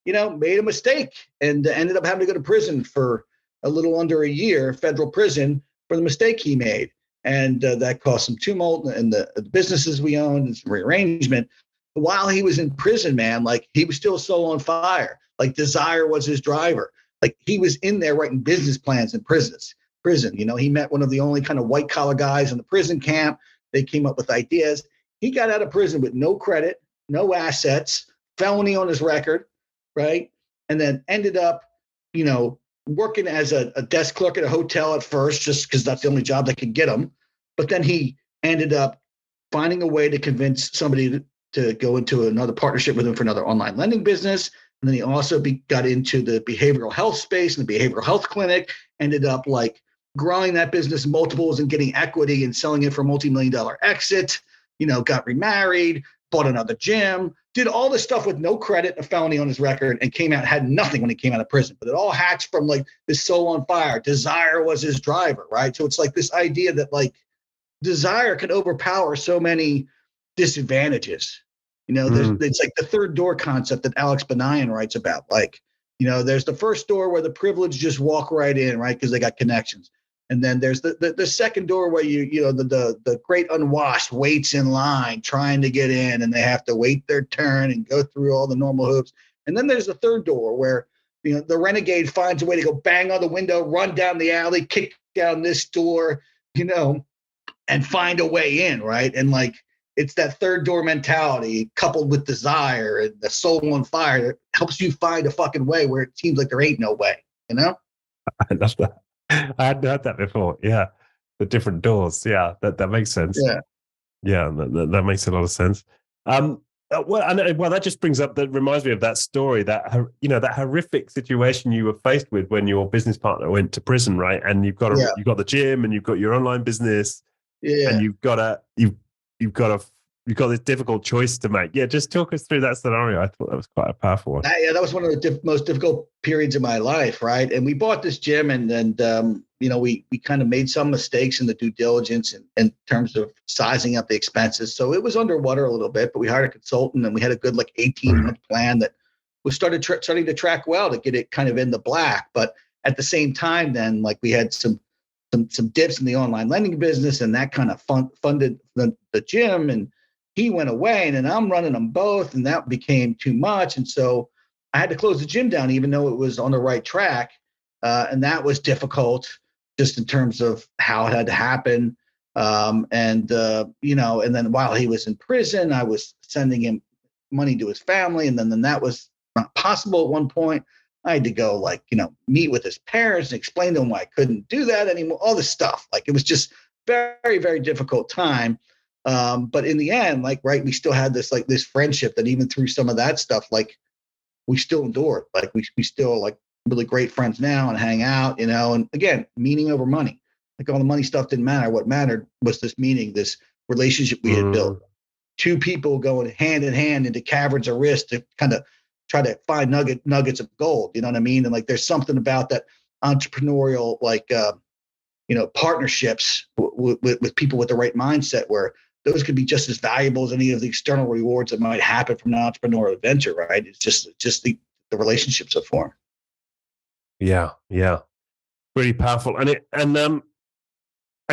made a mistake and ended up having to go to prison for a little under a year, federal prison, for the mistake he made, and that caused some tumult in the businesses we owned and some rearrangement. While he was in prison, man, like he was still so on fire. Like desire was his driver. Like he was in there writing business plans in prison. He met one of the only kind of white collar guys in the prison camp. They came up with ideas. He got out of prison with no credit, no assets, felony on his record, right? And then ended up, working as a desk clerk at a hotel at first, just because that's the only job that could get him. But then he ended up finding a way to convince somebody to go into another partnership with him for another online lending business. And then he also got into the behavioral health space and the behavioral health clinic, ended up like growing that business multiples and getting equity and selling it for a multi-million-dollar exit, got remarried, bought another gym, did all this stuff with no credit, a felony on his record, and had nothing when he came out of prison. But it all hatched from like this soul on fire. Desire was his driver, right? So it's like this idea that like desire can overpower so many disadvantages. It's like the third door concept that Alex Banayan writes about. Like, there's the first door where the privileged just walk right in, right? Because they got connections. And then there's the second door where the great unwashed waits in line trying to get in, and they have to wait their turn and go through all the normal hoops. And then there's the third door where, the renegade finds a way to go bang on the window, run down the alley, kick down this door, and find a way in, right? And like, it's that third door mentality coupled with desire and the soul on fire that helps you find a fucking way where it seems like there ain't no way, I love that. I hadn't heard that before. Yeah. The different doors. Yeah. That makes sense. Yeah. Yeah. That makes a lot of sense. Well, that just reminds me of that story, that horrific situation you were faced with when your business partner went to prison, right? And you've got the gym, and you've got your online business, and Yeah. you've got this difficult choice to make. Yeah, just talk us through that scenario. I thought that was quite a powerful one. That was one of the most difficult periods of my life, right? And we bought this gym, and we kind of made some mistakes in the due diligence in terms of sizing up the expenses. So it was underwater a little bit, but we hired a consultant, and we had a good 18-month plan that was starting to track well to get it kind of in the black. But at the same time, then we had some dips in the online lending business, and that kind of funded the gym, and he went away, and then I'm running them both, and that became too much. And so I had to close the gym down, even though it was on the right track. And that was difficult just in terms of how it had to happen. And then while he was in prison, I was sending him money to his family. And then that was not possible at one point. I had to go meet with his parents and explain to him why I couldn't do that anymore, all this stuff. It was just very, very difficult time. But in the end, we still had this friendship that even through some of that stuff, we still endured. We still really great friends now and hang out, and again, meaning over money. All the money stuff didn't matter. What mattered was this meaning, this relationship we had built. Two people going hand in hand into caverns of risk to kind of try to find nuggets of gold. You know what I mean? And there's something about that entrepreneurial, partnerships with people with the right mindset where those could be just as valuable as any of the external rewards that might happen from an entrepreneurial adventure, right? It's just the relationships that form. Yeah, really powerful. And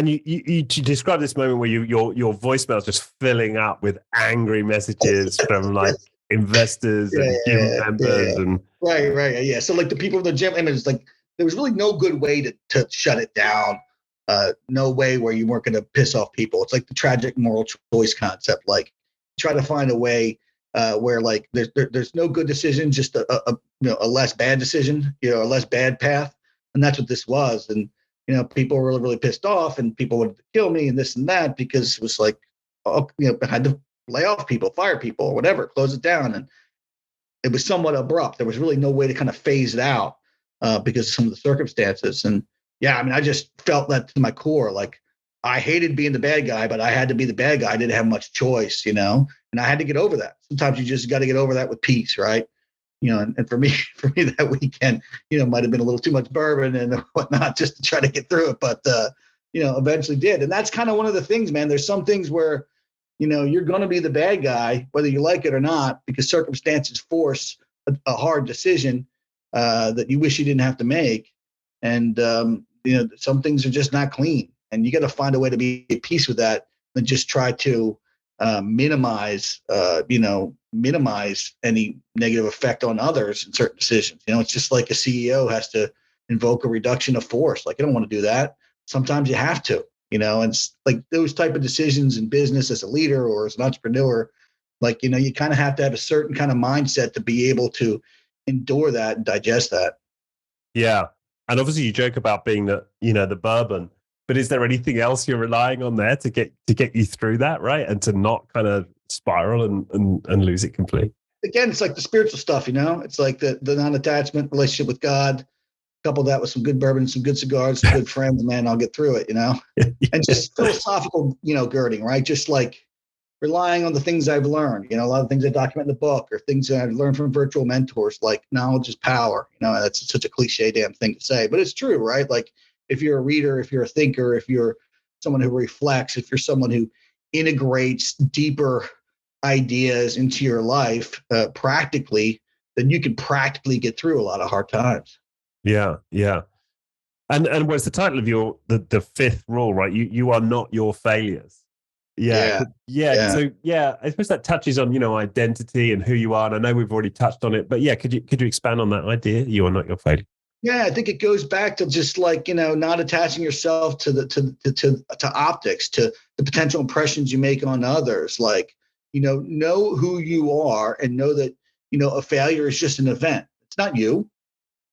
you describe this moment where your voicemail is just filling up with angry messages from investors and gym members and right. Yeah. So the people in the gym, and it's there was really no good way to shut it down. No way where you weren't going to piss off people. It's the tragic moral choice concept. Try to find a way where there's no good decision, just a less bad decision, a less bad path, and that's what this was. And people were really, really pissed off, and people wanted to kill me and this and that because it was I had to lay off people, fire people, or whatever, close it down, and it was somewhat abrupt. There was really no way to kind of phase it out because of some of the circumstances. And yeah, I just felt that to my core. I hated being the bad guy, but I had to be the bad guy. I didn't have much choice, and I had to get over that. Sometimes you just got to get over that with peace, right? And for me that weekend, might have been a little too much bourbon and whatnot just to try to get through it, but eventually did. And that's kind of one of the things, man. There's some things where, you're going to be the bad guy, whether you like it or not, because circumstances force a hard decision that you wish you didn't have to make. And, some things are just not clean, and you got to find a way to be at peace with that and just try to minimize any negative effect on others in certain decisions. It's just like a CEO has to invoke a reduction of force. I don't want to do that. Sometimes you have to, and it's those type of decisions in business as a leader or as an entrepreneur, you kind of have to have a certain kind of mindset to be able to endure that and digest that. Yeah. And obviously you joke about being the bourbon, but is there anything else you're relying on there to get you through that, right? And to not kind of spiral and lose it completely? Again, it's the spiritual stuff, it's the non-attachment relationship with God. Couple that with some good bourbon, some good cigars, some good friends, man, I'll get through it, and just philosophical, girding, right? Just relying on the things I've learned, a lot of things I document in the book or things that I've learned from virtual mentors, knowledge is power. That's such a cliche damn thing to say, but it's true, right? If you're a reader, if you're a thinker, if you're someone who reflects, if you're someone who integrates deeper ideas into your life practically, then you can practically get through a lot of hard times. Yeah. And what's the title of the fifth rule, right? You are not your failures. Yeah. So I suppose that touches on, identity and who you are. And I know we've already touched on it, but yeah, could you expand on that idea? You are not your failure. Yeah, I think it goes back to just not attaching yourself to to optics, to the potential impressions you make on others. Know who you are and know that, a failure is just an event. It's not you.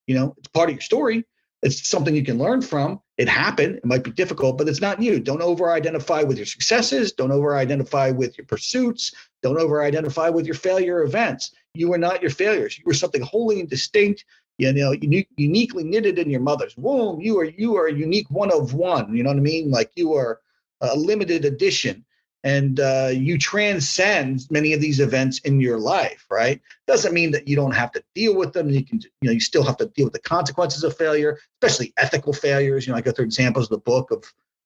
It's part of your story, It's something you can learn from. It happened. It might be difficult, but it's not you. Don't over-identify with your successes. Don't over-identify with your pursuits. Don't over-identify with your failure events. You are not your failures. You were something wholly and distinct, uniquely knitted in your mother's womb. You are a unique one of one. You know what I mean? Like you are a limited edition, and you transcend many of these events in your life, right? Doesn't mean that you don't have to deal with them. You still have to deal with the consequences of failure, especially ethical failures. I go through examples of the book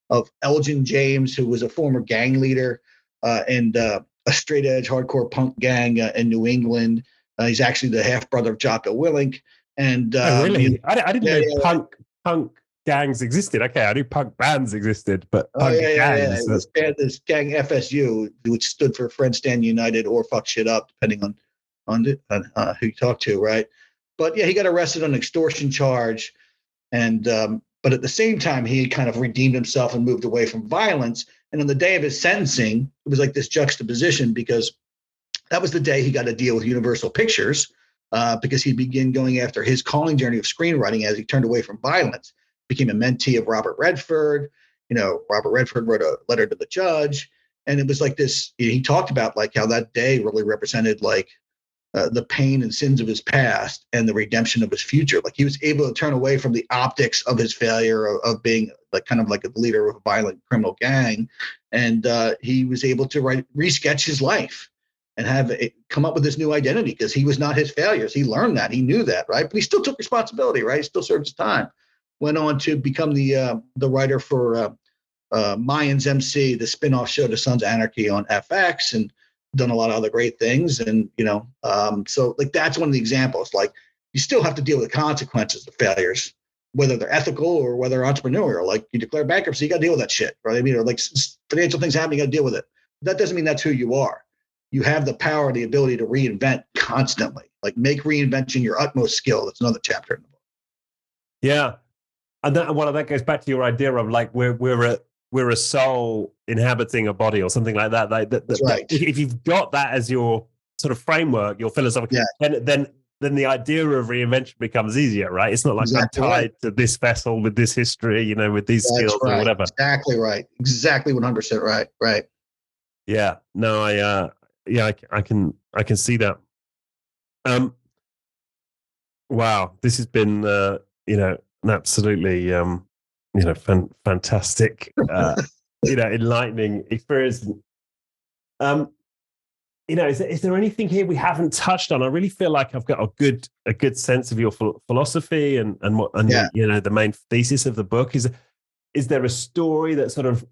of Elgin James, who was a former gang leader and a straight edge hardcore punk gang in New England. He's actually the half brother of Jocko Willink. And oh, really? I didn't know punk gangs existed. Okay, I knew punk bands existed, but punk gangs. This gang FSU, which stood for Friends Stand United or Fuck Shit Up, depending on who you talk to, right? But yeah, he got arrested on an extortion charge, and but at the same time, he kind of redeemed himself and moved away from violence. And on the day of his sentencing, it was like this juxtaposition, because that was the day he got a deal with Universal Pictures, because he began going after his calling journey of screenwriting as he turned away from violence. Became a mentee of Robert Redford. Robert Redford wrote a letter to the judge, and it was like this. He talked about like how that day really represented like the pain and sins of his past and the redemption of his future. Like he was able to turn away from the optics of his failure of being like kind of like a leader of a violent criminal gang, and he was able to resketch his life and have it come up with this new identity, because he was not his failures. He learned that. He knew that, right? But he still took responsibility, right? He still served his time. Went on to become the writer for Mayans MC, the spinoff show to Sons of Anarchy on FX, and done a lot of other great things. And so like that's one of the examples. Like you still have to deal with the consequences of failures, whether they're ethical or whether entrepreneurial. Like you declare bankruptcy, you got to deal with that shit, right? I mean, or like financial things happen, you got to deal with it. That doesn't mean that's who you are. You have the power, the ability to reinvent constantly. Like make reinvention your utmost skill. That's another chapter in the book. Yeah. And that goes back to your idea of like we're a soul inhabiting a body or something like that. That's right. If you've got that as your sort of framework, your philosophy, then the idea of reinvention becomes easier, right? It's not like exactly I'm tied to this vessel with this history, with these skills or whatever. Exactly right. Exactly 100% right. Right. Yeah. No, I can see that. Wow, this has been an absolutely fantastic enlightening experience. Is there anything here we haven't touched on? I really feel like I've got a good sense of your philosophy and the main thesis of the book. Is there a story that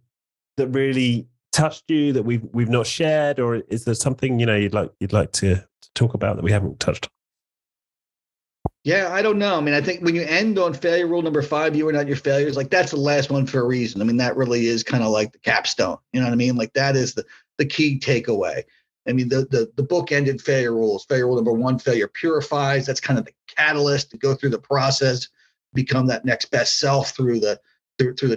really touched you that we've not shared, or is there something you'd like to talk about that we haven't touched on? Yeah, I don't know. I mean, I think when you end on failure rule number 5, you are not your failures, like that's the last one for a reason. I mean, that really is kind of like the capstone. You know what I mean? Like that is the key takeaway. I mean, the book ended failure rules. Failure rule number 1, failure purifies. That's kind of the catalyst to go through the process, become that next best self through the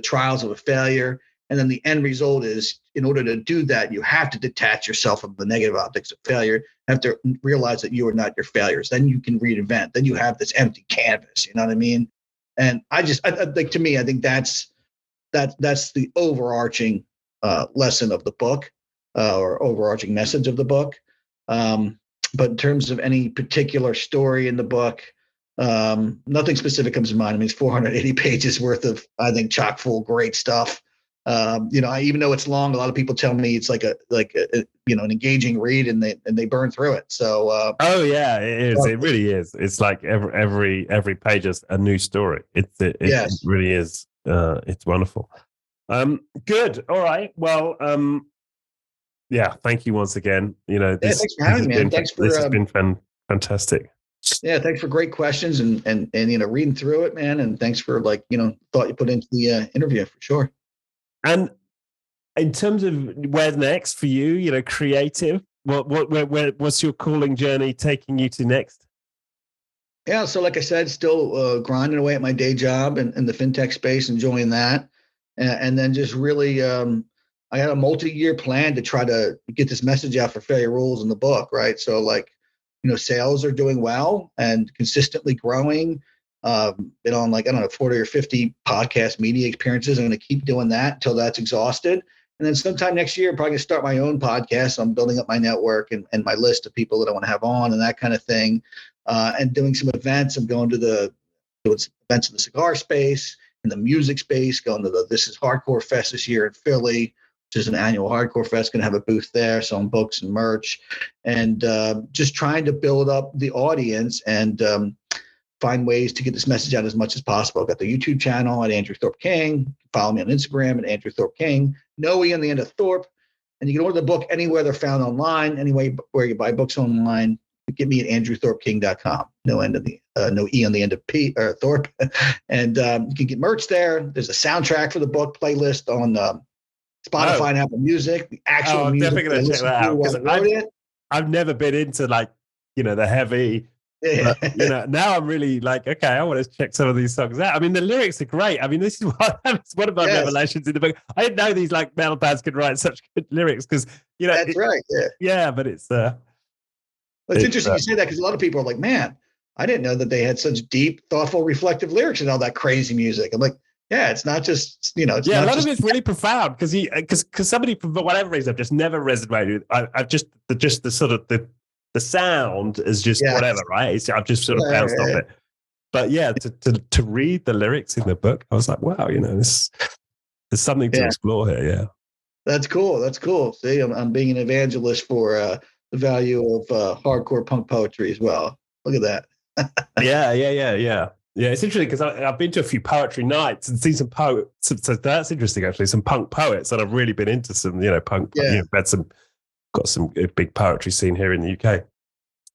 trials of a failure. And then the end result is, in order to do that, you have to detach yourself from the negative optics of failure. You have to realize that you are not your failures. Then you can reinvent. Then you have this empty canvas. You know what I mean? And to me, I think that's the overarching lesson of the book, or overarching message of the book. But in terms of any particular story in the book, nothing specific comes to mind. I mean, it's 480 pages worth of, I think, chock full great stuff. Even though it's long, a lot of people tell me it's like an engaging read, and they burn through it. So, oh yeah, it is. It really is. It's like every page is a new story. It really is. It's wonderful. Good. All right. Well, yeah. Thank you once again. Thanks for having me, man. This has been fantastic. Yeah, thanks for great questions and reading through it, man. And thanks for thought you put into the interview, for sure. And in terms of where's next for you, creative, what's your calling journey taking you to next? Yeah, so like I said, still grinding away at my day job in the fintech space, enjoying that, and then just really, I had a multi-year plan to try to get this message out for failure rules in the book, right? So sales are doing well and consistently growing. Been on like, I don't know, 40 or 50 podcast media experiences. I'm going to keep doing that until that's exhausted. And then sometime next year, I'm probably going to start my own podcast. So I'm building up my network and my list of people that I want to have on and that kind of thing. And doing some events. I'm going to doing some events in the cigar space, in the music space, going to the This Is Hardcore Fest this year in Philly, which is an annual hardcore fest. Going to have a booth there, selling books and merch, and just trying to build up the audience and find ways to get this message out as much as possible. I've got the YouTube channel at Andrew Thorp King. Follow me on Instagram at Andrew Thorp King. No E on the end of Thorp. And you can order the book anywhere they're found online, anywhere where you buy books online. Get me at andrewthorpking.com. No E on the end of P or Thorp. And you can get merch there. There's a soundtrack for the book playlist on Spotify and Apple Music. The actual I'm music. definitely going to check that out because I've never been into like, the heavy. Yeah. But, now I'm really like, okay, I want to check some of these songs out. I mean, the lyrics are great. I mean, this is it's one of my revelations in the book. I didn't know these like metal bands could write such good lyrics because, that's right. Yeah. Yeah, but it's interesting you say that because a lot of people are like, man, I didn't know that they had such deep, thoughtful, reflective lyrics and all that crazy music. I'm like, yeah, it's not just, it's a lot just, of it's really profound because somebody, for whatever reason, I've just never resonated. I've just the sort of the sound is just whatever, right? I've just sort of bounced off it. But yeah, to read the lyrics in the book, I was like, wow, there's something to explore here. Yeah, that's cool. That's cool. See, I'm being an evangelist for the value of hardcore punk poetry as well. Look at that. Yeah. Yeah, it's interesting because I've been to a few poetry nights and seen some poets. So that's interesting, actually. Some punk poets that I've really been into. Some, punk. Yeah. Got some big poetry scene here in the UK.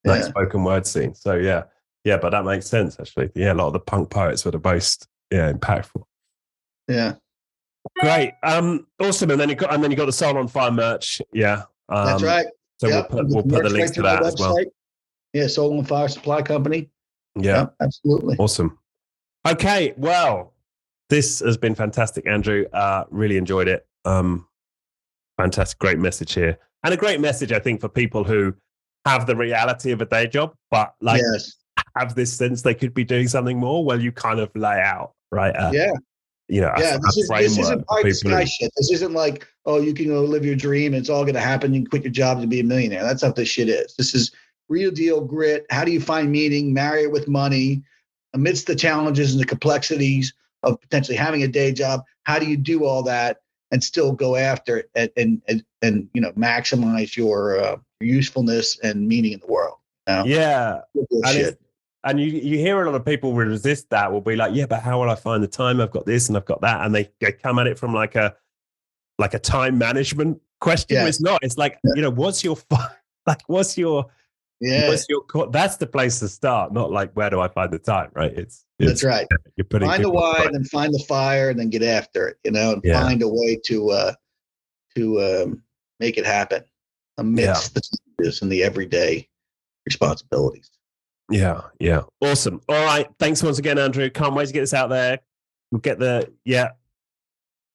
Nice spoken word scene. So yeah, but that makes sense actually. Yeah, a lot of the punk poets were the most impactful. Yeah. Great. Awesome. And then you got the Soul on Fire merch. Yeah. That's right. So we'll put the links to that as well. Yeah, Soul on Fire Supply Company. Yeah, absolutely. Awesome. Okay, well, this has been fantastic, Andrew. Really enjoyed it. Fantastic, great message here. And a great message, I think, for people who have the reality of a day job, but have this sense they could be doing something more. Well, you kind of lay out, right? This isn't pie in the sky shit. This isn't like, oh, you can go live your dream and it's all going to happen. You can quit your job to be a millionaire. That's not what this shit is. This is real deal grit. How do you find meaning, marry it with money amidst the challenges and the complexities of potentially having a day job? How do you do all that and still go after it and maximize your usefulness and meaning in the world? Yeah. And you hear a lot of people will resist that, will be like, yeah, but how will I find the time? I've got this and I've got that. And they come at it from like a time management question. It's not. It's like, what's your that's the place to start, not like where do I find the time, right? That's right. You're putting find the why, then find the fire, and then get after it, and find a way to make it happen amidst the challenges and the everyday responsibilities. Yeah. Awesome. All right. Thanks once again, Andrew. Can't wait to get this out there. We'll get the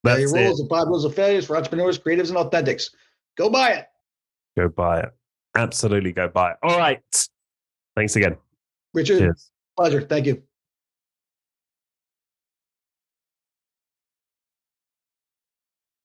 That's your rules, the 5 rules of failures for entrepreneurs, creatives, and authentics. Go buy it. Go buy it. Absolutely go buy it. All right. Thanks again. Richard, pleasure. Thank you.